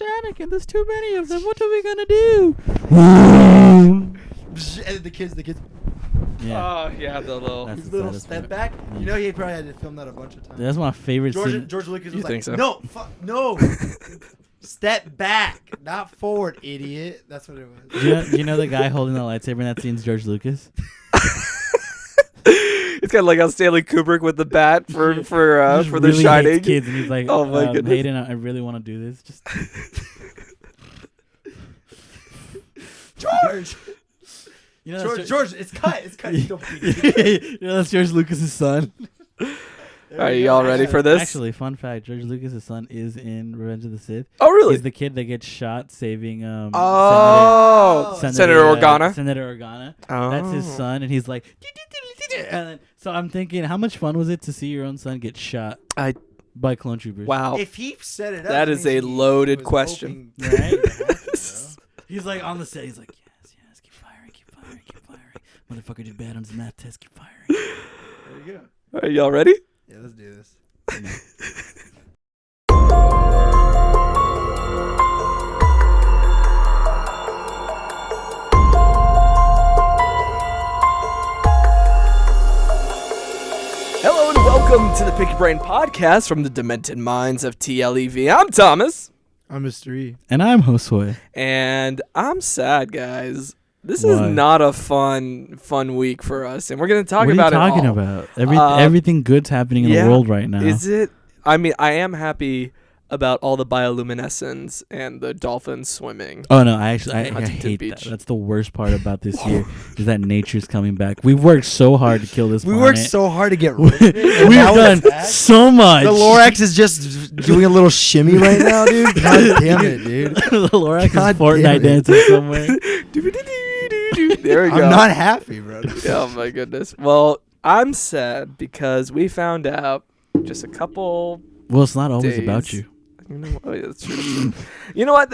Static, and there's too many of them. What are we gonna do? And the kids. Yeah. Oh, yeah, the little... That's His the little saddest step part. back. Yeah. You know, he probably had to film that a bunch of times. That's my favorite scene. George Lucas You was think like, so? no, step back, not forward, idiot. That's what it was. Do you know the guy holding the lightsaber in that scene's George Lucas? It's kind of like how Stanley Kubrick with the bat for Just The really Shining. hates kids, and he's like, Oh my goodness. Hayden, I really want to do this. Just George, you know, George, it's cut. Don't you know, that's George Lucas' son. Are you all ready for this? Actually, fun fact: George Lucas' son is in Revenge of the Sith. Oh, really? He's the kid that gets shot saving Senator Organa. Senator Organa. Oh. That's his son, and he's like, and then, so I'm thinking, how much fun was it to see your own son get shot by clone troopers? Wow. If he set it up, That is a loaded question. Right? He's like on the set. He's like, yes, keep firing. Motherfucker did bad on his math test. Keep firing. There you go. Are y'all ready? Yeah, let's do this. Hello and welcome to the Pick Your Brain podcast from the demented minds of TLEV. I'm Thomas. I'm Mr. E. And I'm Josue. And I'm sad, guys. This Why? is not a fun week for us, and we're going to talk what about are you talking it all. about? Everything good's happening in the world right now. Is it? I mean, I am happy about all the bioluminescence and the dolphins swimming. Oh no, I hate Beach. that. That's the worst part about this year is that nature's coming back. We've worked so hard to kill this We planet. worked so hard to get rid of it. and We've now done it's back. so much. The Lorax is just doing a little shimmy right now, dude. God damn it, dude. The Lorax God is Fortnite damn it. dancing somewhere. There we go. I'm not happy, bro. Oh my goodness. Well, I'm sad because we found out just a couple. Well, it's not always days. about you. You know, oh, yeah, that's true. You know what?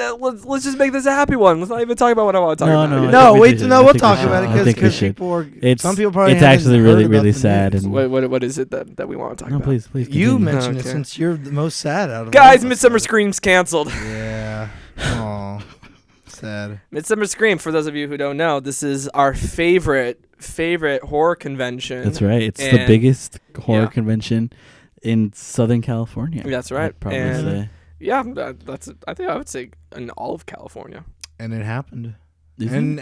Let's just make this a happy one. Let's not even talk about what I want to talk about. No, Yeah. No, we wait. should. No, I we'll think talk we about should. it I think we because should. people are. It's some people probably it's haven't actually heard really, about really the sad. news. And What is it that we want to talk no, about? please. You continue. mentioned it Okay. since you're the most sad out of Guys, all of us. Midsummer Scream's canceled. Yeah. Oh, sad. Midsummer Scream, for those of you who don't know, this is our favorite horror convention. That's right. It's the And- biggest horror yeah. convention in Southern California. That's right. I'd probably And- say. Yeah, I think I would say in all of California. And it happened. Isn't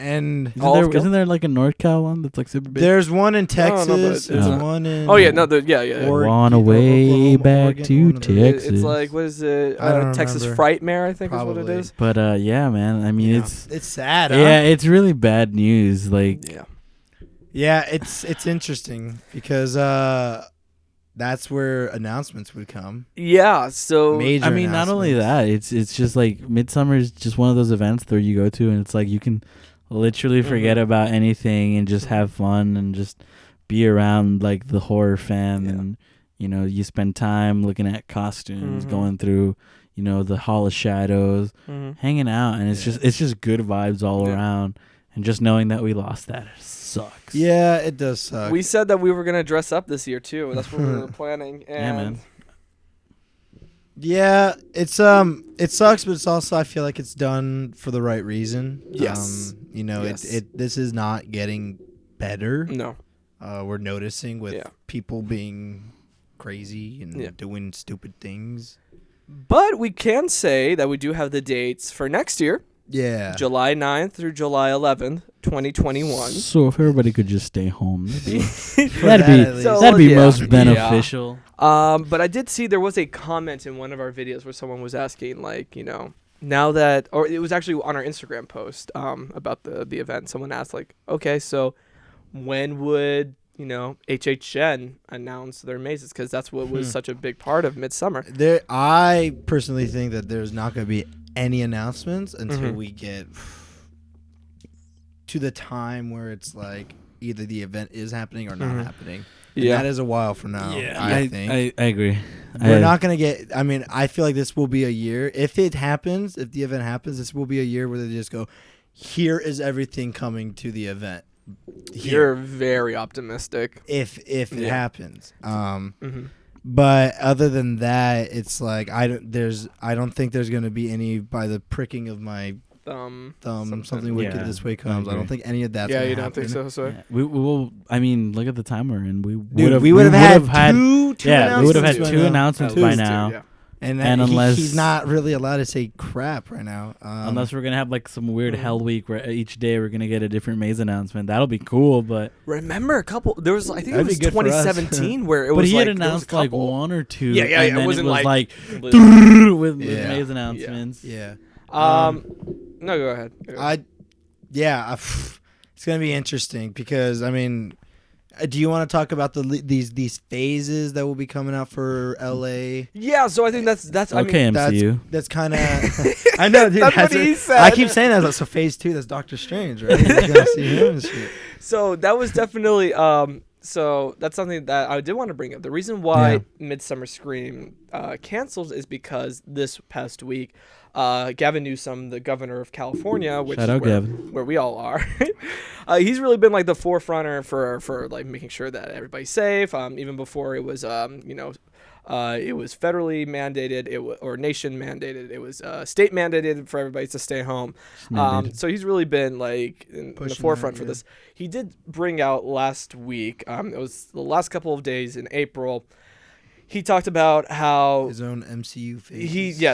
all of isn't there like a North Cal one that's like super big? There's one in No, but Texas. it's There's not. one in. Oh yeah, no, yeah. Or- On a way Oklahoma, back Oregon, to one of those. Texas. It's like, what is it? I don't Texas remember. Frightmare, I think is what Probably. it is. But yeah, man. I mean, Yeah. it's sad. Huh? yeah, it's really bad news. Like, Yeah. Yeah, it's interesting because that's where announcements would come. Yeah, so Major I mean, not only that, it's just like Midsummer is just one of those events where you go to and it's like you can literally forget about anything and just have fun and just be around like the horror fan and you know you spend time looking at costumes, going through the Hall of Shadows, hanging out, and it's just good vibes all around. And just knowing that we lost that sucks. Yeah, it does suck. we said that we were gonna dress up this year too. That's what we were planning. And Yeah, man. Yeah, it sucks, but it's also I feel like it's done for the right reason. Yes. Yes. This is not getting better. No. We're noticing with Yeah. people being crazy and Yeah. doing stupid things. But we can say that we do have the dates for next year, Yeah. July 9th through July 11th, 2021. So if everybody could just stay home, that'd be that at least. that'd be Yeah. most Yeah. beneficial. But I did see there was a comment in one of our videos where someone was asking, like, now that, or it was actually on our Instagram post about the event. Someone asked, like, okay, so when would HHN announce their mazes? Because that's what was such a big part of Midsummer. I personally think that there's not going to be any announcements until we get to the time where it's like either the event is happening or not happening. And Yeah. that is a while from now. I think I agree. we're not gonna get. I mean, I feel like this will be a year if it happens. If the event happens, this will be a year where they just go, "Here is everything coming to the event." You're very optimistic. If it happens, But other than that, it's like I don't think there's gonna be any by the pricking of my thumb. Something wicked this way comes. I don't think any of that's Yeah, gonna you don't happen. think so? Sorry. Yeah, we will. I mean, look at the time we're in. We would have had two yeah, we would have had announcements two by now. announcements by now. Yeah. And unless he's not really allowed to say crap right now. Unless we're gonna have like some weird hell week where each day we're gonna get a different Maze announcement. That'll be cool, but Remember a couple? There was, I think That'd it was be good for us. 2017 where it was. but he like, had announced like one or two. Yeah, and then it wasn't was like completely- with Yeah. Maze announcements. yeah. No, go ahead. It's gonna be interesting because I mean, do you want to talk about these phases that will be coming out for LA? Yeah, so I think that's Okay, I mean, MCU. That's kind of I know, dude. That's what he said. I keep saying that. So phase 2, that's Doctor Strange, right? You're gonna see him and shit. So that was definitely so that's something that I did want to bring up. The reason why Midsummer Scream canceled is because this past week, Gavin Newsom, the governor of California, which Shout out is Gavin. where we all are, he's really been like the forefronter for like making sure that everybody's safe. Even before it was it was federally mandated, or nation mandated. It was state mandated for everybody to stay home. So he's really been like in the forefront for this. He did bring out last week. It was the last couple of days in April. He talked about how His own MCU phase.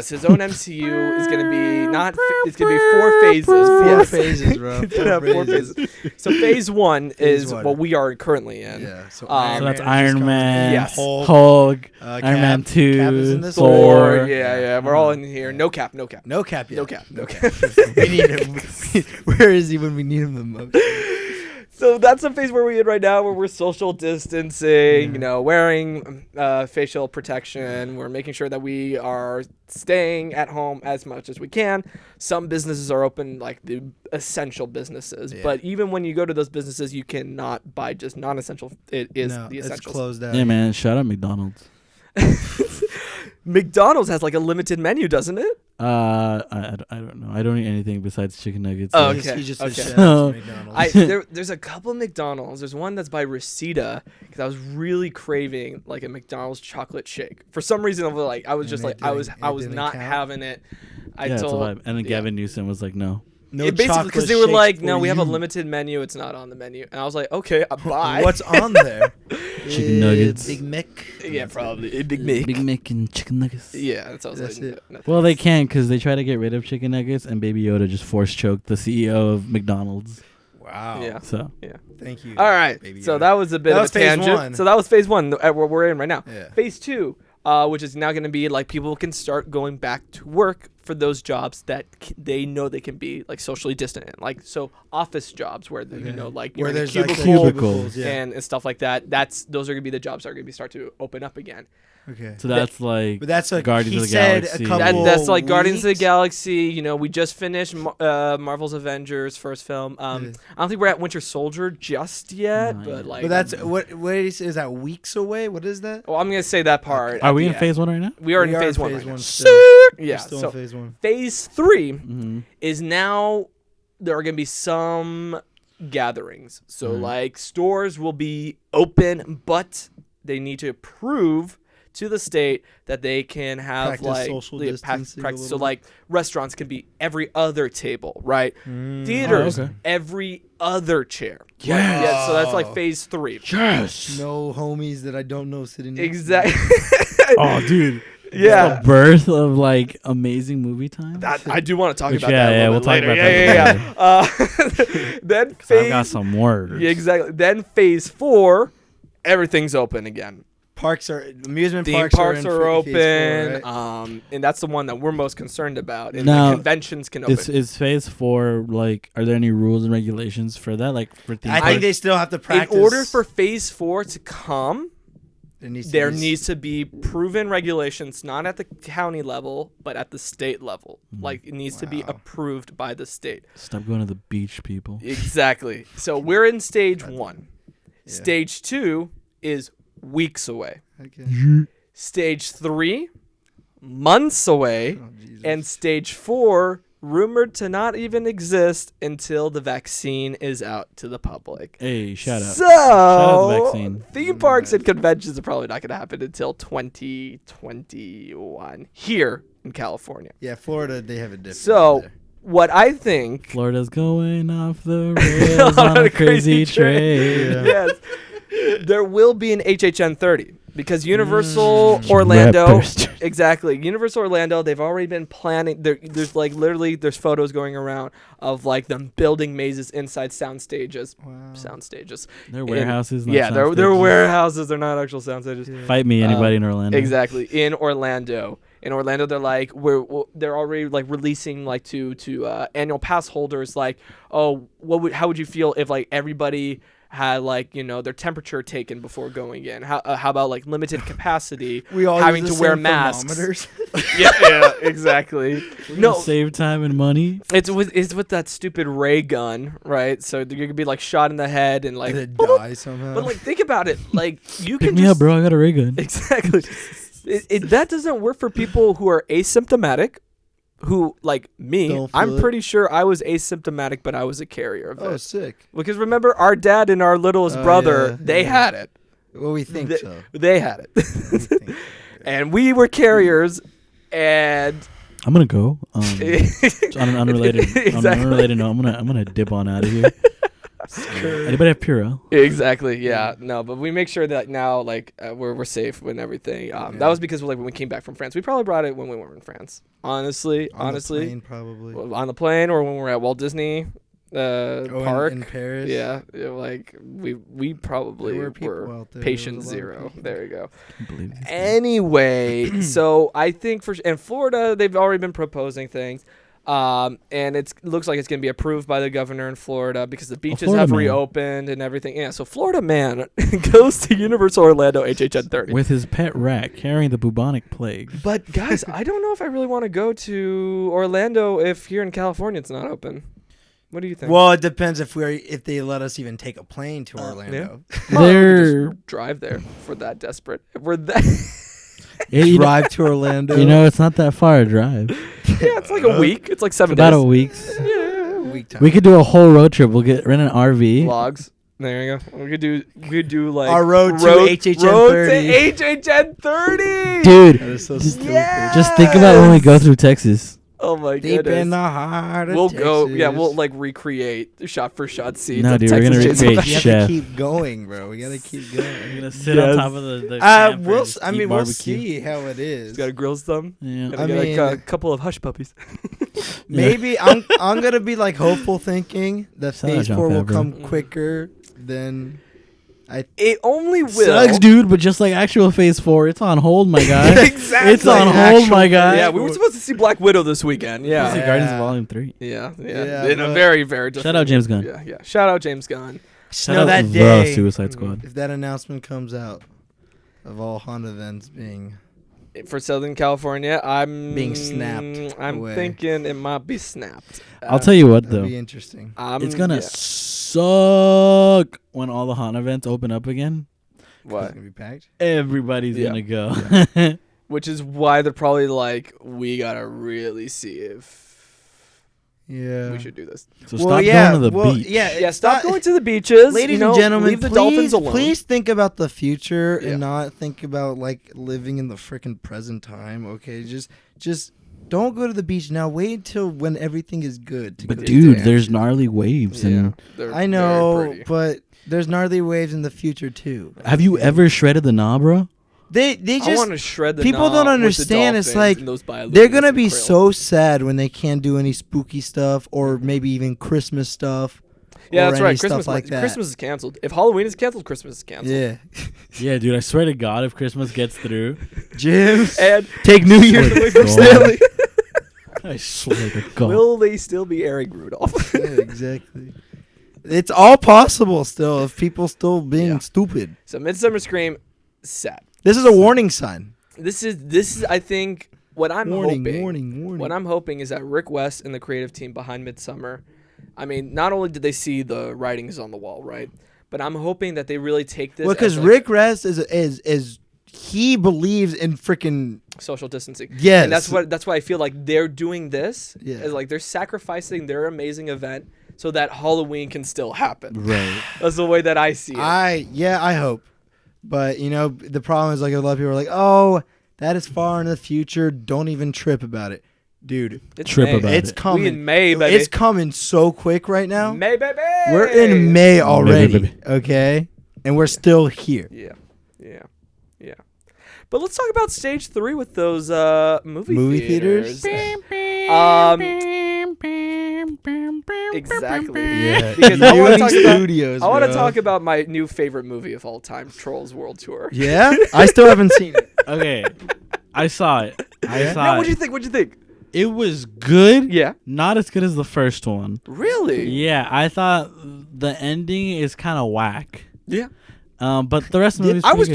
his own MCU is going to be it's going to be 4 phases. Four Yes. phases, bro. It's gonna have 4 phases. So phase 1 is one. what we are currently in. Yeah. So, So that's Iron Man, Yes. Hulk, Iron Man 2, Cap is in this Thor, Thor. yeah, we're all in here. No cap. No cap yet. No cap. We need him. Where is he when we need him the most? So that's the phase where we're in right now, where we're social distancing, wearing facial protection. We're making sure that we are staying at home as much as we can. Some businesses are open, like the essential businesses. Yeah. But even when you go to those businesses, you cannot buy just non-essential. It is the it's essentials. closed out. Yeah, man. Shout out McDonald's. McDonald's has like a limited menu, doesn't it? I don't know. I don't eat anything besides chicken nuggets. Oh, so- okay. He just Okay. said shout out to McDonald's. There's a couple McDonald's. There's one that's by Reseda because I was really craving like a McDonald's chocolate shake. For some reason, I was And it I was didn't not count? having it. I yeah, it's a told vibe. And then Gavin Newsom was like, no. No basically chocolate because they were shakes like, for no, we have a you. limited menu. It's not on the menu, and I was like, okay, bye. What's on there? Chicken nuggets. Big Mick. Yeah, probably a Big Mac. Big Mac and chicken nuggets. Yeah, that's what I was That's like. it. nothing. Well, they can't because they try to get rid of chicken nuggets, and Baby Yoda just force choked the CEO of McDonald's. Wow. Yeah. So Thank you. All right. Baby So Yoda. that was a bit That of was a phase tangent. one. So that was phase 1, where we're in right now. Yeah. Phase 2, which is now going to be like people can start going back to work for those jobs that they know they can be like socially distant in. Like so office jobs where like Where you're in a there's like cubicles, yeah. and stuff like that. Those are going to be the jobs that are going to be start to open up again. Okay. so that's like But that's like Guardians he of the said Galaxy. a couple That's like Guardians of the weeks. Galaxy. We just finished Marvel's Avengers first film. I don't think we're at Winter Soldier just yet, Not but yet. like. But that's what is that weeks away? What is that? Well, I'm gonna say that part. Are at we the in end. phase 1 right now? We are We in are phase in 1. phase right now. one Sick! still. Yeah. We're still So in phase 1. phase 3 Mm-hmm. is now there are gonna be some gatherings. So like stores will be open, but they need to prove to the state that they can have Practice like social yeah, distancing a practice. So little like restaurants can be every other table, right? Theaters, Oh, okay. every other chair. Yes. Right? Yeah. So that's like phase 3. Yes. No homies that I don't know sitting next to me. Exactly. Oh, dude. Yeah. The birth of like amazing movie time. That, I do want to talk Which, about yeah, that. yeah, a we'll little talk bit later. about that Yeah. Then I've phase. got some words. Yeah, exactly. Then phase 4, everything's open again. Amusement Theme parks are in open, phase 4, right? and that's the one that we're most concerned about. And Now, the conventions can open. Is phase 4 like? Are there any rules and regulations for that? Like for theme I parks? think they still have to practice. In order for phase 4 to come, there needs to be proven regulations, not at the county level, but at the state level. Like it needs to be approved by the state. Stop going to the beach, people. Exactly. So we're in stage 1. Stage 2 is weeks away. Stage 3, months away. Oh, Jesus. And stage 4, rumored to not even exist until the vaccine is out to the public. Hey, shout out. So, Shout out the vaccine. theme parks and conventions are probably not going to happen until 2021 here in California. Yeah, Florida, they have a different. So, what I think... Florida's going off the rails on a crazy train. Yeah. Yes. There will be an HHN 30 because Universal Orlando, exactly. Universal Orlando, they've already been planning. There's like literally there's photos going around of like them building mazes inside sound stages. Wow. Sound stages. They're warehouses. Not Yeah, sound they're stages. warehouses. They're not actual sound stages. Yeah. Fight me, anybody in Orlando. Exactly. In Orlando, they're like they're already like releasing like to annual pass holders like, oh, how would you feel if like everybody had like their temperature taken before going in? How about like limited capacity? We all having use to the wear same masks. thermometers. yeah, exactly. No, Save time and money. it's with that stupid ray gun, right? So you could be like shot in the head and like, And it die somehow. but like think about it, like you Pick can me just up, bro. I got a ray gun. exactly. That doesn't work for people who are asymptomatic. Who like me? Don't feel I'm it. pretty sure I was asymptomatic, but I was a carrier of oh, it. sick. Because remember, our dad and our littlest Oh, brother, yeah, they yeah. had it. Well, we think They- so. They had it, We think so. and we were carriers. And I'm gonna go. On an unrelated, on an Exactly. unrelated note, I'm gonna dip on out of here. Anybody have Puro? exactly, yeah, no, but we make sure that now, like, we're safe and everything. That was because like when we came back from France, we probably brought it when we were in France. Honestly, On the plane, probably. on the plane or when we were at Walt Disney Park. in Paris. Yeah, like we probably There were people were out there. patient There was a lot of zero. people. There you go. Can't believe this. Anyway, so I think in Florida they've already been proposing things, and it looks like it's going to be approved by the governor in Florida because the beaches Florida have man. reopened and everything. Yeah, so Florida man goes to Universal Orlando HHN 30. With his pet rat carrying the bubonic plague. But guys, I don't know if I really want to go to Orlando if here in California it's not open. What do you think? Well, it depends if they let us even take a plane to Orlando. Well, we They're just drive there if we're that desperate. If we're that Drive to Orlando. it's not that far a drive. yeah, it's like a week. It's like 7 About days. a week. Yeah. Week time. We could do a whole road trip. We'll rent an RV. Vlogs. There you go. We could do like Our road to HHN road 30. to HHN 30. Dude, That is so just- stupid. Yeah. just think about when we go through Texas. Oh my Deep goodness. in the heart of We'll Texas. go. Yeah, we'll like recreate shot for shot scenes. No, of dude, we're Texas gonna Chainsaw recreate Massacre. We have Chef. to keep going, bro. We gotta keep going. We're gonna sit Yes. on top of the camp We'll. and just eat We'll barbecue. see how it is. Got a grill's thumb. Yeah. Gotta I get mean- a couple of hush puppies. Maybe I'm gonna be like hopeful, thinking that Shout out phase John 4 will Favreau. come quicker than. It only will. Sucks, dude, but just like actual Phase 4, it's on hold, my guy. Exactly. It's on hold, my guy. Yeah, we were supposed to see Black Widow this weekend. See Yeah. Guardians Volume 3. Yeah. Yeah, In a but- very, very Shout out James Gunn. Yeah. Shout out James Gunn. Shout know out that the day Suicide Squad. if that announcement comes out of all Honda events being. For Southern California, I'm Being snapped I'm away. thinking it might be snapped. I'll tell you what, That'd though. be interesting. It's gonna yeah. suck when all the haunt events open up again. It's What? gonna be packed. Everybody's Yeah. gonna go. Which is why they're probably like, we gotta really see if Yeah. we should do this. So stop going to the beach. Yeah, stop going to the beaches. Ladies you know, and gentlemen, leave the dolphins please, alone. please think about the future Yeah. and not think about like living in the freaking present time. Okay, just don't go to the beach now. Wait until when everything is good. To But go dude, there. there's gnarly waves, Yeah, and they're I know, very pretty. but there's gnarly waves in the future too. have you ever shredded the knob, bro? They I just want to shred the people don't knob with the understand, it's dolphins like, and those bioluminescent they're gonna be krill. so sad when they can't do any spooky stuff or maybe even Christmas stuff. Yeah, or that's any right. stuff Christmas like that. Christmas is canceled. If Halloween is canceled, Christmas is canceled. Yeah, Yeah, dude, I swear to God, if Christmas gets through, Jim, And take New Year's Swear away to from God. Stanley. I swear to God. will they still be airing Rudolph? Yeah, exactly. It's all possible still if people still being Yeah. stupid. So Midsummer Scream, set. This is a warning sign. This is I think what I'm Warning, hoping. warning. What I'm hoping is that Rick West and the creative team behind Midsummer, I mean, not only did they see the writings on the wall, right? But I'm hoping that they really take this. Well, because as, like, Rick Rest is he believes in freaking social distancing. Yes. And that's why I feel like they're doing this. Yeah. Is like they're sacrificing their amazing event so that Halloween can still happen. Right. That's the way that I see it. I hope. But, the problem is, like, a lot of people are like, oh, that is far in the future. Don't even trip about it. Dude, It's Trip May. about it's it. coming. We in May, baby. It's coming so quick right now. May, baby. We're in May already, baby. okay? And we're still here. Yeah. But let's talk about stage 3 with those movie theaters. Exactly. Yeah. Because I want to talk about Studios, I want to bro. talk about my new favorite movie of all time, Trolls World Tour. Yeah? I still haven't seen it. Okay. I saw it. I saw No, it. what'd you think? It was good. Yeah. Not as good as the first one. Really? Yeah, I thought the ending is kind of whack. Yeah. But the rest of the movie. I was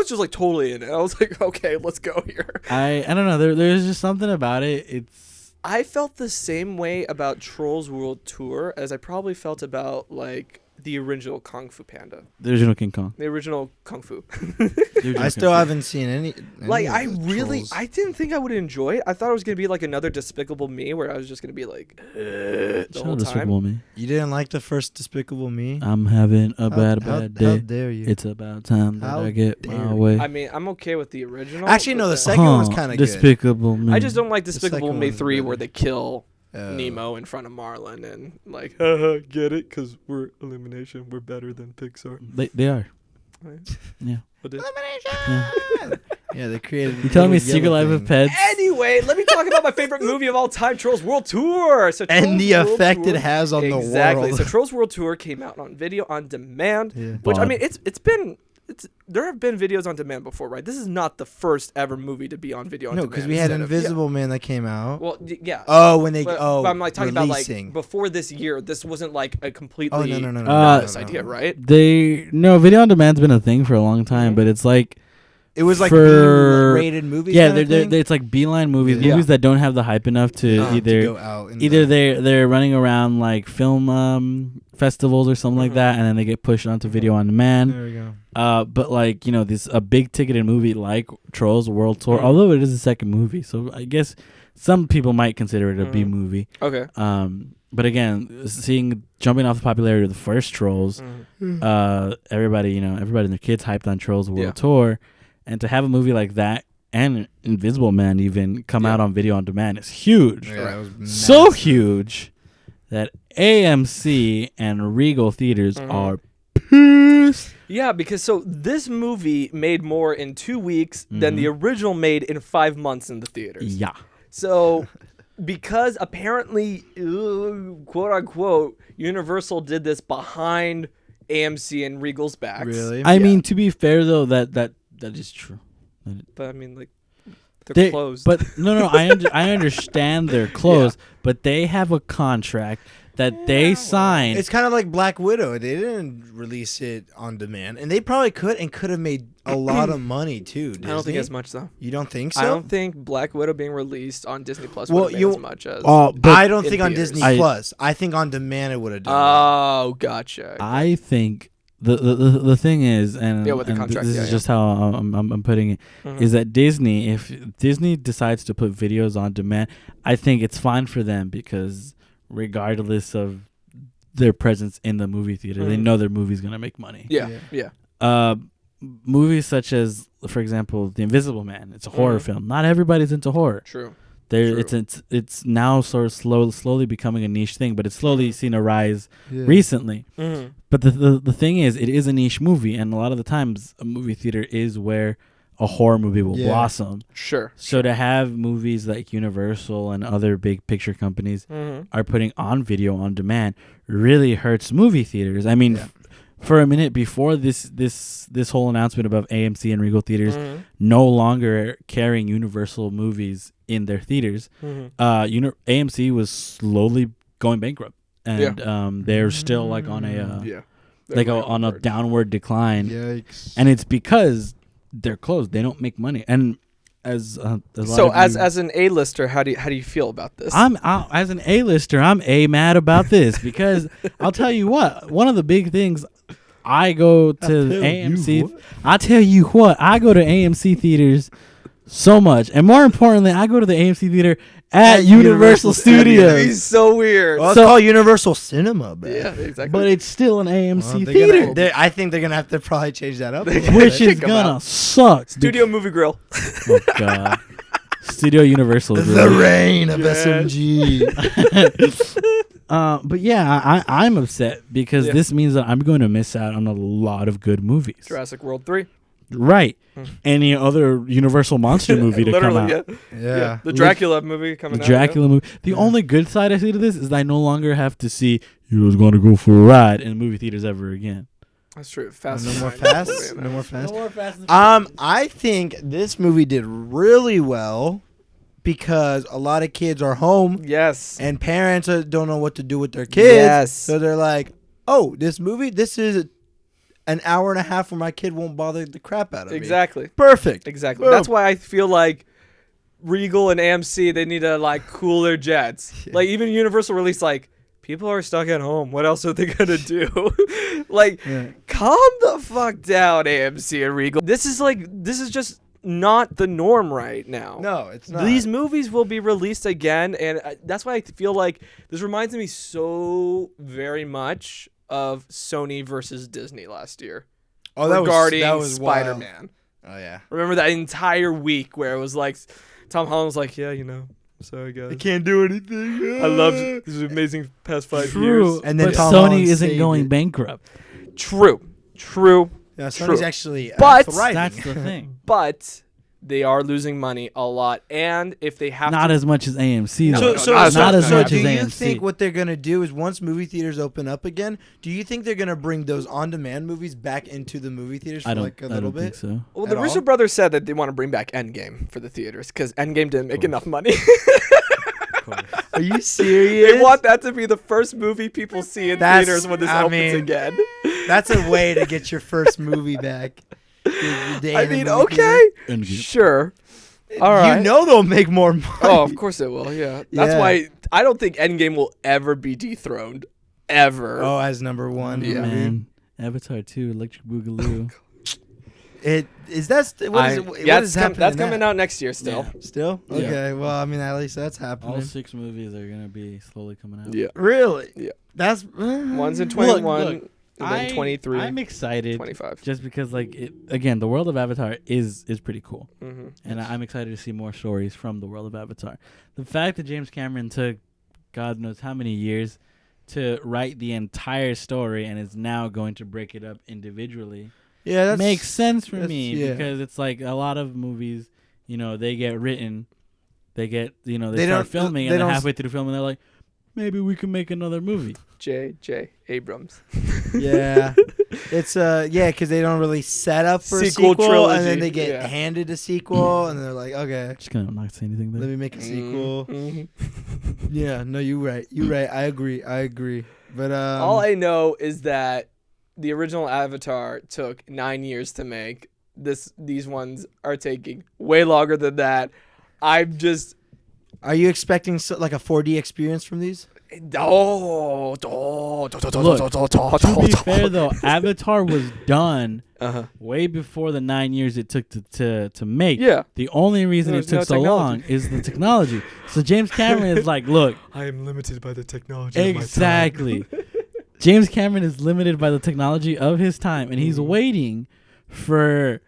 just like totally in it. I was like, okay, let's go here. I don't know. There's just something about it. It's I felt the same way about Trolls World Tour as I probably felt about like the original Kung Fu Panda, the original King Kong. the original Kung Fu. The original I King still Kong. haven't seen any Like of I the really, Trolls. I didn't think I would enjoy it. I thought it was gonna be like another Despicable Me, where I was just gonna be like the Shout whole out to time. Despicable Me. You didn't like the first Despicable Me? I'm having a bad How day. dare you? It's about time that How I get dare my you. way. I mean, I'm okay with the original. Actually, no, but the then- second one was kind of good. Despicable Me. I just don't like The Despicable second Me one's 3, better. where they kill Oh. Nemo in front of Marlin and like, get it? Because we're Illumination. We're better than Pixar. They are. Yeah. What did- Yeah, they created. You telling me little Secret yellow Life of thing. Pets? Anyway, let me talk about my favorite movie of all time, Trolls World Tour. So And Trolls the World effect Tour, it has on the exactly. world. So Trolls World Tour came out on video on demand, Yeah. which I Bod. mean, there have been videos on demand before, right? This is not the first ever movie to be on video on No, demand. because we had instead of- Invisible Man that came out. Well, yeah. Oh, when they But I'm like talking releasing. about like before this year. This wasn't like a completely Oh no. novice idea, right? Video on demand's been a thing for a long time, Mhm. but it's like It was like For- rated movies. yeah, kinda thing? it's like beeline movies, Yeah. movies that don't have the hype enough to To either go out and they're running around like film festivals or something like Mhm. that, and then they get pushed onto video on demand. There we go. But like this a big ticketed movie like Trolls World Tour, Mhm. although it is a second movie, so I guess some people might consider it a B Mhm. movie. Okay. But again, jumping off the popularity of the first Trolls, everybody and their kids hyped on Trolls World Yeah. Tour, and to have a movie like that and Invisible Man even come Yeah. out on video on demand is huge. Yeah, that was So massive. huge that AMC and Regal theaters Mhm. are pissed. Yeah, because so this movie made more in 2 weeks than the original made in 5 months in the theaters. Yeah. So, because apparently, quote unquote, Universal did this behind AMC and Regal's backs. Really? I Yeah. mean, to be fair though, that is true. But I mean, like, they're They- closed. But no, I understand they're closed, but they have a contract that they signed. It's kind of like Black Widow. They didn't release it on demand, and they probably could have made a lot of money too. Disney. I don't think as much though. You don't think so? I don't think Black Widow being released on Disney Plus Well, would have made you- as much as. but I don't in think on theaters. Disney I- Plus. I think on demand it would have done. Oh, gotcha. I think the thing is, and, Yeah, with the and contract, this yeah, is yeah. just how I'm putting it, Mhm. is that Disney, if Disney decides to put videos on demand, I think it's fine for them because regardless of their presence in the movie theater, they Mhm. know their movie's gonna make money. Yeah, Yeah. yeah. Movies such as, for example, The Invisible Man, it's a horror Mhm. film. Not everybody's into horror. True. There, True. it's now sort of slowly becoming a niche thing, but it's slowly Mhm. seen a rise Yeah. recently. Mm-hmm. But the thing is, it is a niche movie, and a lot of the times, a movie theater is where a horror movie will Yeah. blossom. Sure. So to have movies like Universal and other big picture companies Mm-hmm. are putting on video on demand really hurts movie theaters. I mean, Yeah. for a minute before this whole announcement about AMC and Regal theaters Mm-hmm. no longer carrying Universal movies in their theaters, Mm-hmm. AMC was slowly going bankrupt, and they're still like on a Yeah. like on a downward decline, Yikes. and it's because they're closed. They don't make money, and as a lot So of as you- an A-lister, how do you feel about this? as an A-lister, I'm mad about this because I'll tell you what. One of the big things I go to AMC. I tell you what, I go to AMC theaters so much. And more importantly, I go to the AMC theater at Universal Studios. He's so weird. Well, it's called Universal Cinema, man. Yeah, exactly. But it's still an AMC Well, theater. I think they're gonna have to probably change that up, Which is gonna suck. Studio Movie Grill. Oh god. Studio Universal. The reign of SMG. But yeah, I'm upset because this means that I'm going to miss out on a lot of good movies. Jurassic World 3. Right. Any other Universal monster movie to come out. Yeah. The Dracula movie coming The out. Dracula movie. The only good side I see to this is I no longer have to see you was going to go for a ride in movie theaters ever again. That's true. Fast. No and more Furious. fast. No more fast. No more Fast and I think this movie did really well because a lot of kids are home Yes. and parents don't know what to do with their kids. Yes. So they're like, "Oh, this is an hour and a half where my kid won't bother the crap out of me." Exactly. Perfect. Exactly. Boom. That's why I feel like Regal and AMC, they need to like cool their jets. Like even Universal released like, people are stuck at home. What else are they gonna do? Like, calm the fuck down, AMC and Regal. This is just not the norm right now. No, it's not. These movies will be released again, and that's why I feel like this reminds me so very much of Sony versus Disney last year. Regarding that was Spider-Man. Wild. Oh yeah. Remember that entire week where it was like, Tom Holland was like, yeah, sorry guys. I can't do anything. I loved these amazing past 5 True. years. And then but Tom Sony Holland isn't saved going it. bankrupt. True. Yeah, Sony's True. actually But- thriving. That's the thing. But they are losing money a lot, and if they have Not to, as much as AMC. No, though. no, not as not as much do as you AMC. think what they're gonna do is once movie theaters open up again, do you think they're gonna bring those on-demand movies back into the movie theaters for I don't. like a I little don't think bit? so. well, at the Russo all? brothers said that they want to bring back Endgame for the theaters because Endgame didn't make enough money. Are you serious? They want that to be the first movie people see in That's- theaters when this I opens mean, again. That's a way to get your first movie back. The day I in the mean, movie okay, Endgame. sure. theater. All right. You know they'll make more money. Oh, of course it will. Yeah, that's Yeah. why I don't think Endgame will ever be dethroned, ever. Oh, as number one. Yeah. movie. Man, Avatar 2, Electric Boogaloo. It is that st- what is it, what yeah, is that's happening? coming out next year still. Still? Yeah. Okay. Well, I mean, at least that's All happening. 6 movies are gonna be slowly coming out. Yeah, Really? Yeah. That's one's in Look, 21, look, and then 23, I'm excited 25. just because, like, again, the world of Avatar is pretty cool, Mm-hmm. and I'm excited to see more stories from the world of Avatar. The fact that James Cameron took God knows how many years to write the entire story and is now going to break it up individually Yeah, makes sense for that's- me yeah. because it's like a lot of movies, they get written, they get, they They start don't- filming, they and then don't halfway through filming, they're like, maybe we can make another movie. J.J. Abrams. Yeah. It's because they don't really set up for Sequel a sequel, trilogy, and then they get yeah. handed a sequel, and they're like, okay, Just gonna not say anything let there. me make a sequel. Mm-hmm. Yeah, no, you're right. I agree. But All I know is that the original Avatar took 9 years to make. These ones are taking way longer than that. I'm just are you expecting like a 4D experience from these? Look, to be fair though, Avatar was done way before the 9 years it took to make. Yeah. The only reason There it was took no so technology. long is the technology. So James Cameron is like, look, I am limited by the technology. exactly. James Cameron is limited by the technology of his time, and he's waiting for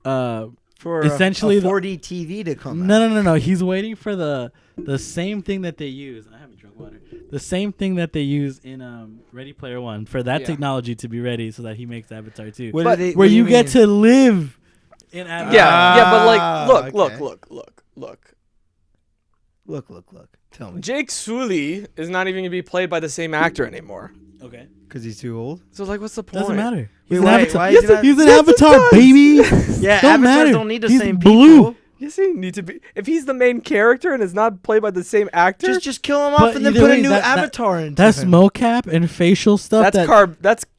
For essentially a 4D TV to come out. No. He's waiting for the same thing that they use. I haven't drunk water. The same thing that they use in Ready Player One for that Yeah. technology to be ready, so that he makes Avatar 2, What But do they- where what do you get mean? to live in Avatar. Yeah, but like, look. Look. Tell me. Jake Sully is not even gonna be played by the same actor anymore. Okay. Because he's too old. So like, what's the point? Doesn't matter. Wait, He's an why- Avatar. why is he not- He's an Yes, it Avatar, does. baby. Yeah, Don't avatars matter. don't need the He's same blue. people. Yes, he need to be. If he's the main character and is not played by the same actor, Just kill him But off and then either put a way, new that- avatar into That's him. mocap and facial stuff. that's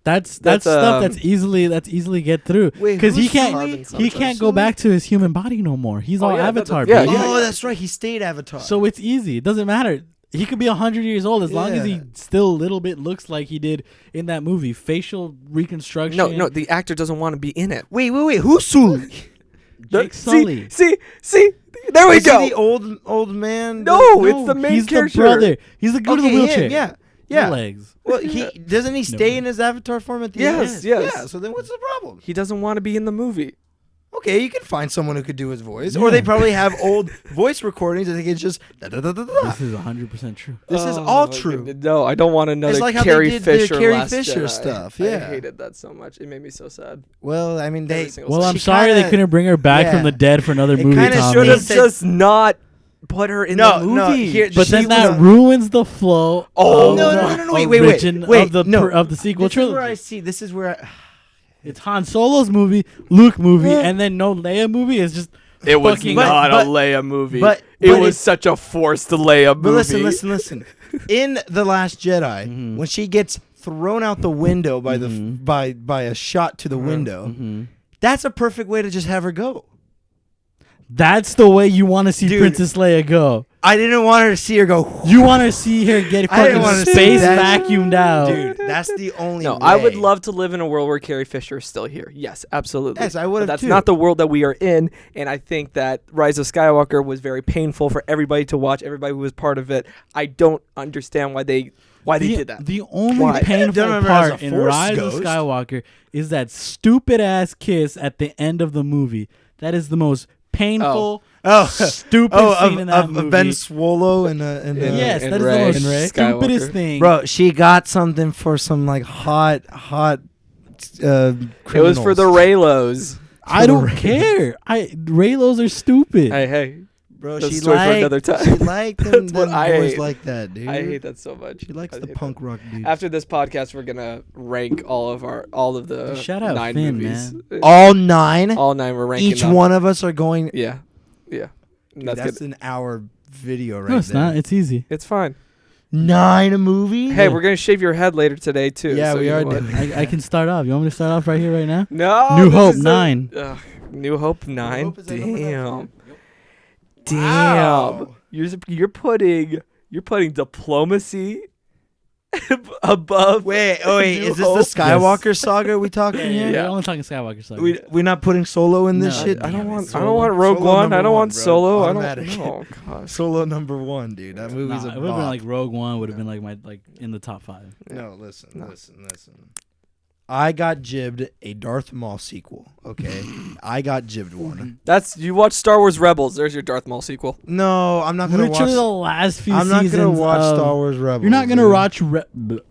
That's That's, stuff that's easily get through. Wait, Because he who's can't Sully? he can't go back to his human body no more. He's Oh, all yeah, Avatar. yeah, baby. Oh, that's right. He stayed Avatar. So it's easy. It doesn't matter. He could be 100 years old as long as he Yeah. still a little bit looks like he did in that movie. Facial reconstruction. no. The actor doesn't want to be in it. wait. Who's Sully? Jake Sully. See. There we Is he go. the old man? No, it's the main he's character. the brother. He's the good in the Okay, wheelchair. him, yeah. No Yeah. legs. Well, doesn't he stay in his avatar form at the end? Yes, yes. Yeah, so then what's the problem? He doesn't want to be in the movie. Okay, you can find someone who could do his voice. Or they probably have old voice recordings and they can just da-da-da-da-da. This is 100% true. This is all my true. goodness. No, I don't want another It's like how Carrie they did Fisher the Carrie Last Fisher Jedi. stuff. I Yeah. hated that so much. It made me so sad. Well, I mean, Every single Well, second. I'm She sorry they kinda- couldn't bring her back yeah. from the dead for another It movie. kinda Tommy. should have They- just not put her in the movie. here, But she then was that a- ruins the flow. Oh, of no, the no, no, no, wait, origin wait, of the no. of the sequel This is where I trilogy. see. This is where I... It's Han Solo's movie, Luke movie, Yeah. and then no Leia movie is just It was fucking- not but- a Leia movie. but it was it's- such a forced Leia movie. But listen. In The Last Jedi, Mhm. when she gets thrown out the window by Mhm. by a shot to the window, Mhm. that's a perfect way to just have her go. That's the way you want to see Dude. Princess Leia go. I didn't want her to see her go. You want to see her get I didn't fucking wanna see space that. vacuumed out. Dude, that's the only No, way. I would love to live in a world where Carrie Fisher is still here. Yes, absolutely. Yes, I would have But that's too. not the world that we are in, and I think that Rise of Skywalker was very painful for everybody to watch. Everybody who was part of it. I don't understand why they did that. The only Why? painful Done it as part a in Force Rise ghost. of Skywalker is that stupid ass kiss at the end of the movie. That is the most painful, stupid scene in that movie. of Ben Swallow and Yes, and that is Rey. the most And Rey. stupidest Skywalker. thing. bro. She got something for some like hot. It was for the Raylos. I don't care. Raylos are stupid. Hey, bro. That's She a story for liked. another time. She liked them, That's what them I boys hate. like that, dude. I hate that so much. She likes I the hate punk that. rock dude. After this podcast, we're gonna rank all of the Shout out 9 Finn, movies. man. All 9. All 9 we're ranking. Each them. one of us are going. Yeah. Dude, That's that's good. an hour video right no, it's there. not. It's easy. It's fine. 9 movies. Hey, we're gonna shave your head later today too. Yeah, so we you know are what? doing. I can start off. You want me to start off right here, right now? No. New this Hope is 9. New Hope 9. Hope is at number 9 for Damn. you. Damn. Wow. You're putting diplomacy above. Wait, New is this Hope? the Skywalker saga we talking Yeah, here? we're only talking Skywalker saga. We're not putting Solo in this No, shit. I don't Damn it, want. I Solo. don't want Rogue Solo One. number I don't one, want bro. Solo. Automatic. I don't. Oh gosh. Solo number 1, dude. That movie's Nah, a it would have been bop. like Rogue One would have been like my in the top 5. No, listen. No. I got jibbed a Darth Maul sequel. Okay, I got jibbed one. That's you watch Star Wars Rebels. There's your Darth Maul sequel. No, I'm not gonna Literally the watch. last few I'm not seasons gonna watch of- Star Wars Rebels. You're not gonna dude. watch Rebels?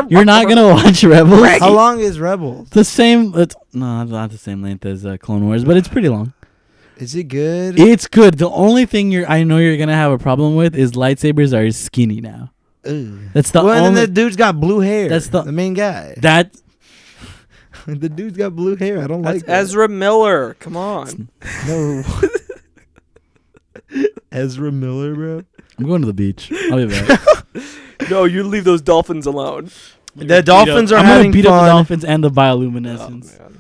You're not gonna watch Rebels. How long is Rebels? The same. It's not the same length as Clone Wars, but it's pretty long. Is it good? It's good. The only thing I know you're gonna have a problem with is lightsabers are skinny now. Ugh. That's the Well, and only. then the dude's got blue hair. That's the- main guy. that The dude's got blue hair. I don't That's like that. Ezra Miller. Come on. No. Ezra Miller, bro. I'm going to the beach. I'll be back. No, you leave those dolphins alone. The Dolphins are I'm having gonna beat up the fun. Dolphins and the Oh, bioluminescence. man.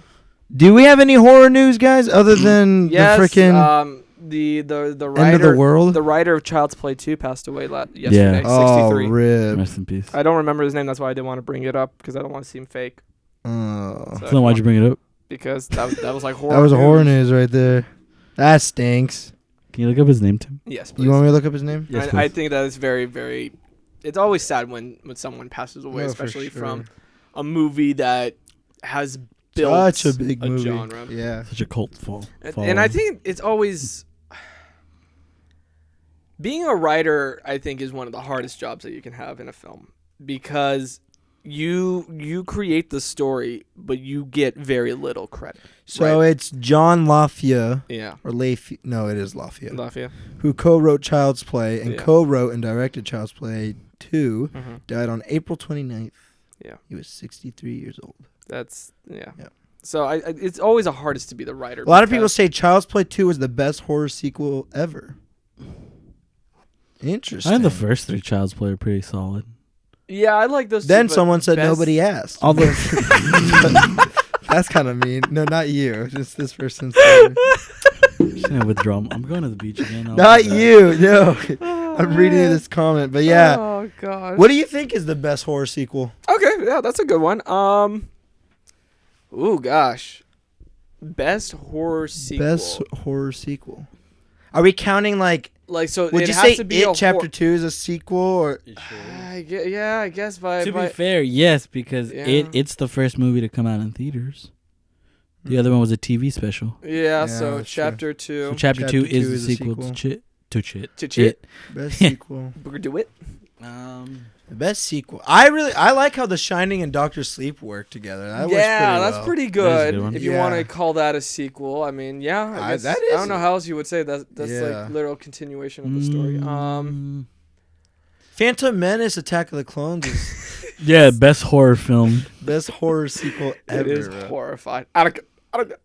Do we have any horror news, guys, other than Yes. the freaking The writer end of the world? the writer of Child's Play 2 passed away yesterday. Oh, 63. rip. Rest in peace. I don't remember his name. That's why I didn't want to bring it up because I don't want to seem fake. Oh. So So then why'd you bring it up? Because that was like horror. That was a horror news. news right there. That stinks. Can you look up his name, Tim? Yes, please. You want me to look up his name? Yes, I please. think that is very, very. It's always sad when someone passes away, No, for especially sure. from a movie that has built Such a big movie. genre. Yeah. Such a cult fall. And I think it's always being a writer. I think is one of the hardest jobs that you can have in a film because you create the story, but you get very little credit. So Right. it's John Lafia Yeah, or Lafia. No, it is Lafia. Lafia. Who co-wrote Child's Play and Yeah. co-wrote and directed Child's Play 2. Mm-hmm. Died on April 29th. Yeah. He was 63 years old. That's yeah. Yeah. So it's always the hardest to be the writer. A lot of people because- say Child's Play 2 is the best horror sequel ever. Interesting. I think the first 3 Child's Play are pretty solid. Yeah, I like those. Then two, but someone said best- nobody asked. Although That's kind of mean. No, not you. Just this person said. I'm just gonna withdraw. I'm going to the beach again. I'll Not be back. you. No. Oh, I'm reading man. this comment, but yeah. Oh god. What do you think is the best horror sequel? Okay, yeah, that's a good one. Ooh, gosh. Best horror sequel. Best horror sequel. Are we counting like so would it you has say to be It Chapter 2 is a sequel or yeah, I guess To be fair, yes, because it's the first movie to come out in theaters. The other one was a TV special. Yeah, Yeah, so that's Chapter 2. So Chapter 2 is the a sequel sequel. to Chit. To Chit. best sequel. We're do it. The best sequel. I like how The Shining and Doctor Sleep work together. That works pretty that's well. pretty That is a good. good one. If you want to call that a sequel, I mean, I guess, that I is don't know how else you would say that. That's Yeah. like literal continuation of the story. Phantom Menace Attack of the Clones is Yeah, best horror film. best horror sequel ever. It is bro. horrifying.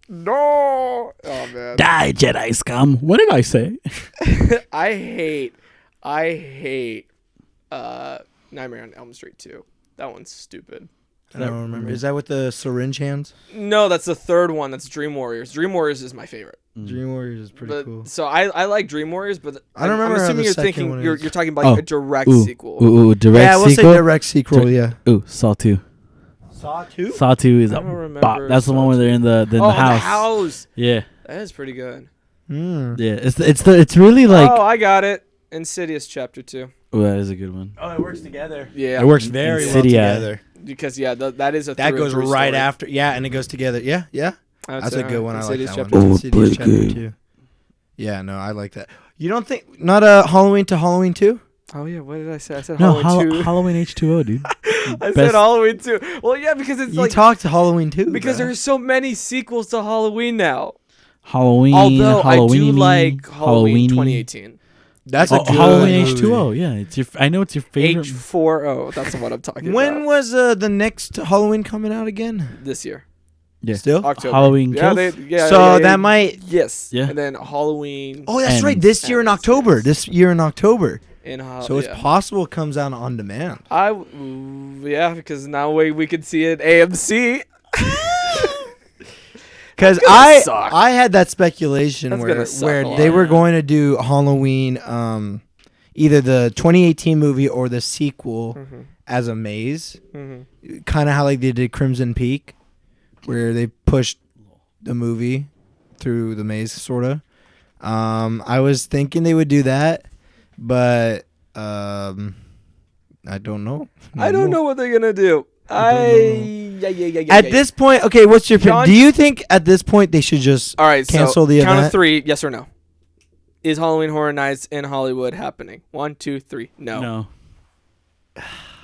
No. Oh man. Die, Jedi scum. What did I say? I hate Nightmare on Elm Street 2. That one's stupid. I don't remember. Is that with the syringe hands? No, that's the third one. That's Dream Warriors. Dream Warriors is my favorite. Dream Warriors is pretty But cool. so I like Dream Warriors, but I don't remember I'm how assuming the you're second thinking one you're is. talking about a direct sequel. Ooh, direct Yeah, we'll say sequel. direct sequel. Yeah. Ooh, Saw 2. Saw 2. Saw 2 is I a don't remember bop. That's the Saw one where they're in the Oh, house. the house. Yeah, That is pretty good. yeah. It's really like. Oh, I got it. Insidious Chapter 2. Oh, that is a good one. Oh, it works together. Yeah. It works very well Insidia. together. Because that is a That through and goes through right story. after. Yeah, and it goes together. Yeah. That's a good one. I like Insidious that Chapter one. Oh, Insidious pretty good. Chapter 2. Yeah, no, I like that. You don't think not Halloween to Halloween 2? Oh yeah, what did I say? I said No, Halloween 2. Halloween H2O, dude. I said Halloween 2. Well, yeah, because it's You like talked to Halloween 2. because bro. there's so many sequels to Halloween now. Halloween. Although I do Halloween-y, like Halloween Halloween-y. 2018. That's a good Halloween movie. H2O. Yeah, it's your. I know it's your favorite. H4O. That's what I'm talking When about. was the next Halloween coming out again? This year. Yeah. Still? October. Halloween Yeah, Kills? So that might. Yes. Yeah. And then Halloween. Oh, that's And- right. This year in and- October. yes. This year in October. So it's yeah. possible it comes out on demand. Yeah, because now we could see it AMC. Because gonna suck. I had that speculation That's where gonna suck a lot. they were going to do Halloween, either the 2018 movie or the sequel Mm-hmm. as a maze, Mm-hmm. kind of how like they did Crimson Peak, where they pushed the movie through the maze, sort of. I was thinking they would do that, but I don't know. I don't know what they're gonna do. At this point, okay, what's your opinion? John- Do you think at this point they should just All right, cancel so the count event? of 3, yes or no? Is Halloween Horror Nights in Hollywood happening? 1, 2, 3. No.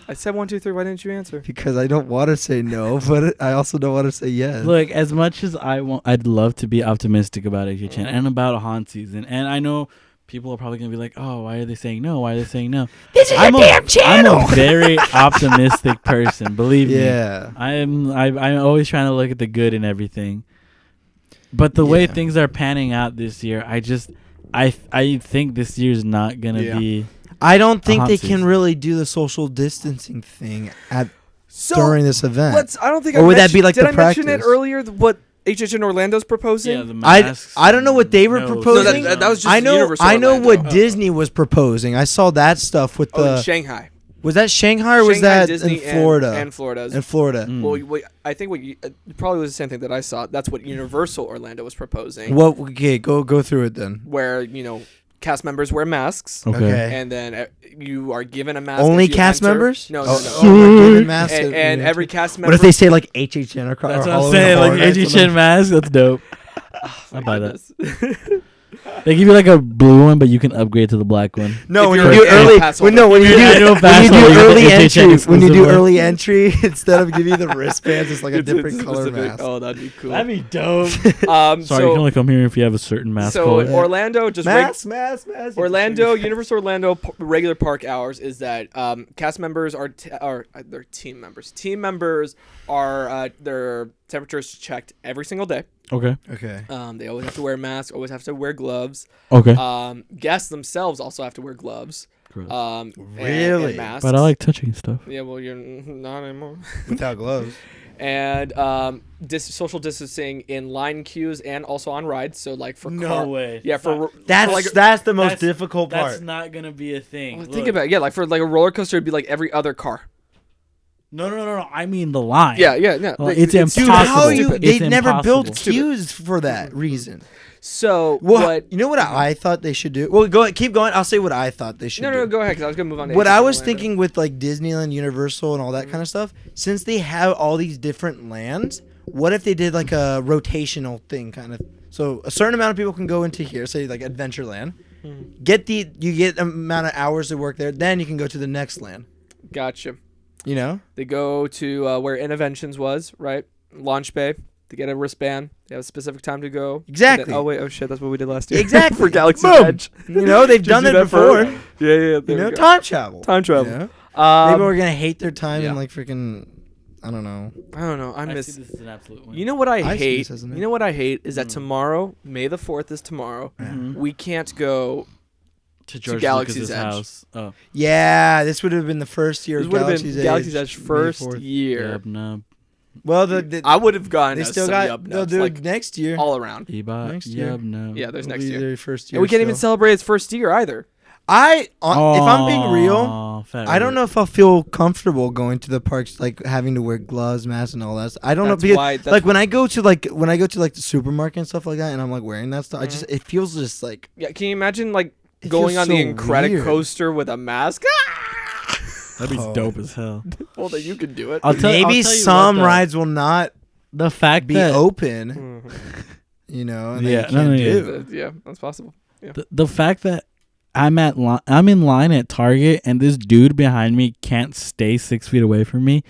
I said 1, 2, 3. Why didn't you answer? Because I don't want to say no, but I also don't want to say yes. Look, as much as I'd love to be optimistic about HHN and about a haunt season, and I know people are probably gonna be like, "Oh, why are they saying no? Why are they saying no?" This is I'm a damn channel. I'm a very optimistic person. Believe me. Yeah. I'm always trying to look at the good in everything. But the way Yeah. things are panning out this year, I think this year's not gonna Yeah. be. I don't think haunt they season. can really do the social distancing thing So during this event. I don't think. Or I would that mentioned- be like did the I mention it practice? earlier? What HHN Orlando's proposing? Yeah, the I masks don't know what they were and proposing. No, that was just I know Universal I know Orlando. what Disney was proposing. I saw that stuff with in the Shanghai. was that Shanghai or was Shanghai, that Disney, in Florida? And Florida. in Florida. Mm. Well, I think what you probably was the same thing that I saw. That's what Universal Orlando was proposing. What okay, go through it then. Where cast members wear masks, Okay. and then you are given a mask. Only as you cast enter. members? No, Oh, no, no. we're giving masks And to- every cast member. What if they say like HHN or That's or what I'm Halloween saying. Horror Like Nights on HHN them? mask. That's dope. I buy that. Goodness. They give you like a blue one, but you can upgrade to the black one. No, If when you're you do an early, pass when holder. you do Annual when pass you do holder, you get early the HHN entry, when you exclusive do one. early entry, instead of giving you the wristbands, it's like a It's different color specific. mask. Oh, that'd be cool. That'd be dope. Sorry, Sorry, you can only come here if you have a certain mask so color. Orlando just Mask. Orlando, Universal Orlando regular park hours is that cast members are they're team members. Team members are their temperatures checked every single day. Okay. Okay. They always have to wear masks, always have to wear gloves. Okay. Guests themselves also have to wear gloves. Gross. And Really? masks. But I like touching stuff. Yeah, well, you're not anymore. Without gloves. And social distancing in line queues and also on rides. So like for way. yeah, for That's the most that's- difficult That's part. not gonna be a thing. well, think about it. Yeah, like for like a roller coaster, it'd be like every other car. No. I mean the line. Yeah. No. Well, it's Dude, impossible. how you? It's They never built impossible. queues for that reason. So Well, what? you know what I thought they should do? Well, keep going. I'll say what I thought they should do. No. Go ahead, because I was gonna move on. To What Agent I was Orlando. thinking with like Disneyland, Universal, and all that kind of stuff, since they have all these different lands, what if they did like a rotational thing, kind of? So a certain amount of people can go into here, say like Adventureland, you get amount of hours to work there, then you can go to the next land. Gotcha. You know? They go to where Interventions was, right? Launch Bay. They get a wristband. They have a specific time to go. Exactly. Oh wait. Oh shit. That's what we did last year. Exactly. For Galaxy's Boom. Edge. You know, they've Did done you it do that for- before. Yeah. You There know, we go. time travel. Time travel. You know? Maybe Um, we're gonna hate their time yeah. and like freaking, I don't know. I don't know. I I miss. see this as an absolute win. You know what I I see hate? this as an You know what I hate is that tomorrow, May the 4th is tomorrow. Mhm. We can't go. to George Galaxy's Lucas's Edge. house. Oh, Yeah, this would have been the first year This of would have Galaxy's been Edge. Galaxy's Edge May first 4th. year. yub nub. Well, the I would have gone. they as still some got. yub They'll nubs, do like it next year. all around. Ebot. Next year. Yub nub. Yeah, there's It'll next be year. their first year. And we can't even still. celebrate its first year either. If I'm being real, I don't know. know if I'll feel comfortable going to the parks, like having to wear gloves, masks, and all that. I don't know That's because why. That's like when I go to like the supermarket and stuff like that, and I'm like wearing that stuff, it feels just like Yeah, can you imagine like It going feels on the so Incredicoaster weird. coaster with a mask? That'd be Oh. dope as hell. Well, then you can do it. I'll tell maybe you some what, though. rides will not The fact be that open, Mhm. you know, and Yeah, they can't no, do. Yeah, that's possible. the fact that I'm in line at Target and this dude behind me can't stay 6 feet away from me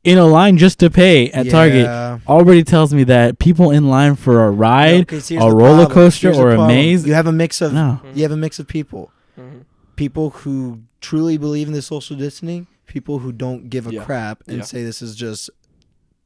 in a line just to pay at Target Yeah. already tells me that people in line for a ride, Okay, so here's a the roller problem. coaster, Here's the or a problem. maze. You have a mix of No. you have a mix of people. Mhm. People who truly believe in the social distancing, people who don't give a Yeah. crap and Yeah. say this is just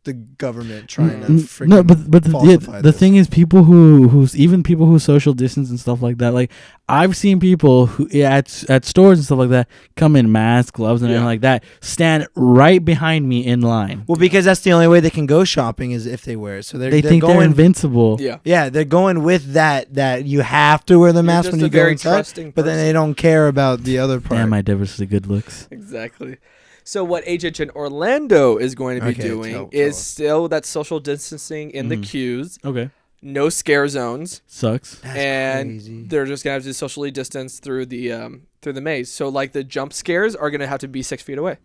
the government trying to Mm, freaking no, but falsify the this. thing is, people who's even people who social distance and stuff like that. Like I've seen people who at stores and stuff like that come in masks, gloves, and everything like that, stand right behind me in line. Well, because that's the only way they can go shopping is if they wear it. So They they're think they're going. invincible. Yeah. Yeah, they're going with that you have to wear the You're mask just when a you go very inside, trusting but then person. they don't care about the other part. Damn, my diversity good looks. Exactly. So what HHN Orlando is going to be Okay, doing tell is us. still that social distancing in the Mhm. queues, Okay, no scare zones, sucks. That's and crazy. they're just gonna have to socially distance through the maze. So like the jump scares are gonna have to be 6 feet away.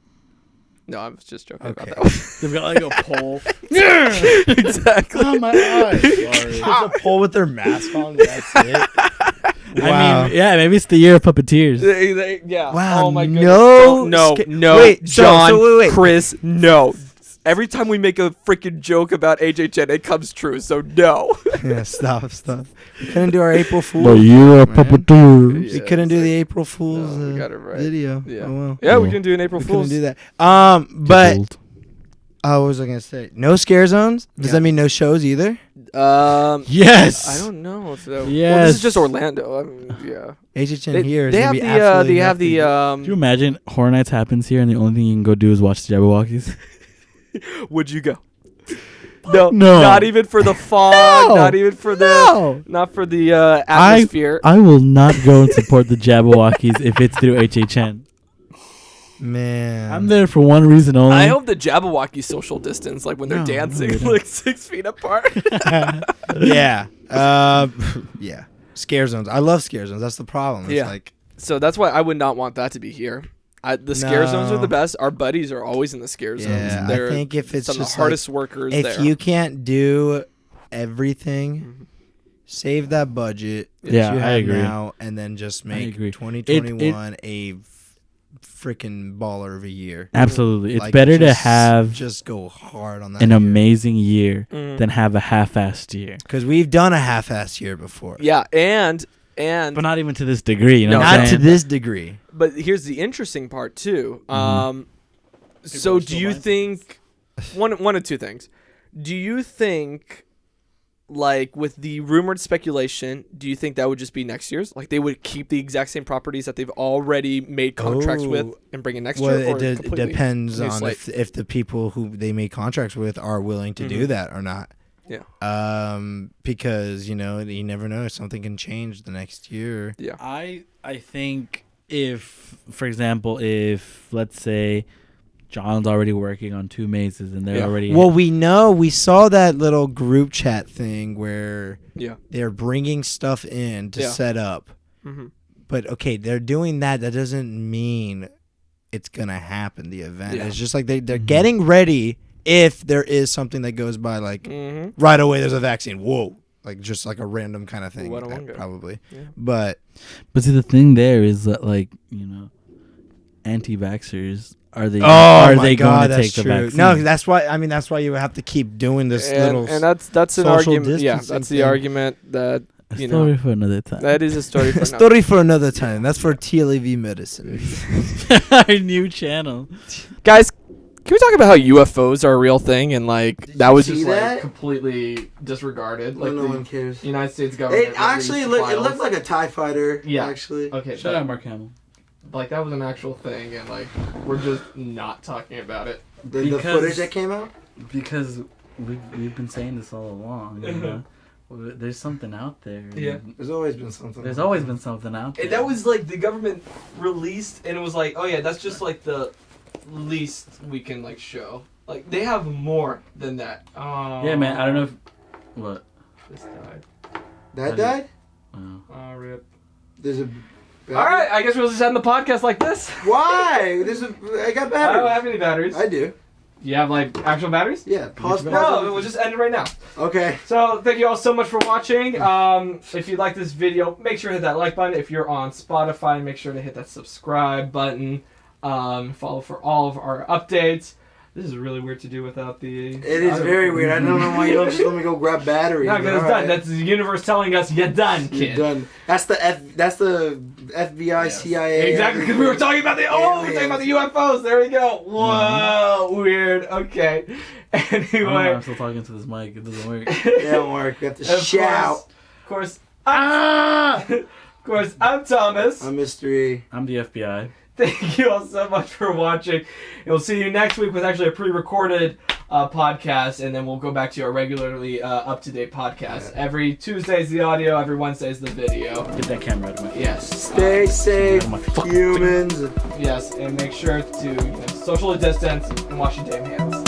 No, I was just joking Okay. about that one. They've got like a pole. Exactly. Oh my eyes. Just a pole with their mask on. That's it. Wow. I mean, yeah, maybe it's the year of puppeteers. Yeah. Wow, Oh my goodness. no Don't- No. sca- No. Wait, so- John. so wait. Chris. No. Every time we make a freaking joke about HHN, it comes true. So no. Yeah, stop. We couldn't do our April Fool's. The year of man. puppeteers. We Yeah, couldn't do it's the April Fool's No, we got it right. video. Yeah. Oh, well. Yeah, we Cool. can do an April We Fool's. couldn't do that. But what was I gonna say? No scare zones. Does Yeah. that mean no shows either? Yes. I don't know if that. Well, this Yes. is just Orlando. I mean, yeah. HHN here is They gonna have be the. absolutely They have the. nothing. Can you imagine Horror Nights happens here and the only thing you can go do is watch the Jabberwockies? Would you go? No, No. not even for the fog. No. Not even for the. No. Not for the atmosphere. I will not go and support the Jabberwockies if it's through HHN. Man, I'm there for one reason only. I hope the Jabberwocky social distance, like when they're No, no, dancing, they don't. like 6 feet apart. Yeah. Yeah. Scare zones. I love scare zones. That's the problem. It's Yeah. like So that's why I would not want that to be here. The scare zones are No. the best. Our buddies are always in the scare zones. yeah. They're I think if it's some of just the hardest workers if there. you can't do everything, Mhm. save that budget that Yeah, you I have agree. now and then just make agree. 2021 a freaking baller of a year. Absolutely. It's Like, better to just- have just go hard on that an year. amazing year Mhm. than have a half-assed year. Because we've done a half-ass year before. Yeah, and But not even to this degree, you know No, what I'm Not to saying? this degree. but here's the interesting part too. Mhm. So are do still you buying think one of two things? Do you think, like with the rumored speculation, do you think that would just be next year's? Like they would keep the exact same properties that they've already made contracts with Oh. and bring in next Well, year? Or it completely depends new on slate? if the people who they made contracts with are willing to do Mhm. that or not. Yeah. Because you never know, something can change the next year. Yeah. I think if, for example, if let's say John's already working on 2 mazes, and they're already. Well, we saw that little group chat thing where they're bringing stuff in to set up. Mm-hmm. But okay, they're doing that. That doesn't mean it's gonna happen. The event. It's just like they're getting ready. If there is something that goes by, like right away, there's a vaccine. Whoa. Like just like a random kind of thing, probably. Yeah. But see, the thing there is that, like, you know, anti-vaxxers are they going to take the vaccine? No, that's why. I mean, that's why you have to keep doing this and that's an argument. Yeah, that's the argument that. A story for another time. That is a story for another time. That's for TLEV Medicine. Our new channel. Guys, can we talk about how UFOs are a real thing and like that was just like completely disregarded? Like no one cares. United States government. It actually it looked like a TIE fighter. Yeah, actually. Okay. Shut up, Mark Hamill. Like that was an actual thing, and like we're just not talking about it. The footage that came out. Because we've been saying this all along. You know? There's something out there. Yeah. There's always been something. There's always been something out there. And that was like the government released, and it was like, oh yeah, that's just like the least we can like show. Like they have more than that. Yeah, man. I don't know if what. This died. That died? Oh, rip. There's a. All right, I guess we'll just end the podcast like this. Why? I got batteries. I don't have any batteries. I do. You have like actual batteries? Yeah. Pause. No, we'll just end it right now. Okay. So thank you all so much for watching. If you like this video, make sure to hit that like button. If you're on Spotify, make sure to hit that subscribe button. Follow for all of our updates. This is really weird to do without the... It is very weird. I don't know why you don't just let me go grab batteries. No, because it's done. That's the universe telling us, you're done, kid. You're done. That's the FBI, CIA. Exactly, because we were talking about the UFOs. There we go. Whoa, weird. Okay. Anyway. I'm still talking to this mic. It doesn't work. It don't work. We have to shout. Of course, I'm Thomas. I'm Mystery. I'm the FBI. Thank you all so much for watching. And we'll see you next week with actually a pre-recorded podcast, and then we'll go back to our regularly up-to-date podcast. Yeah. Every Tuesday is the audio, every Wednesday is the video. Get that camera out of my face. Yes. Stay safe, humans. Yes, and make sure to socially distance and wash your damn hands.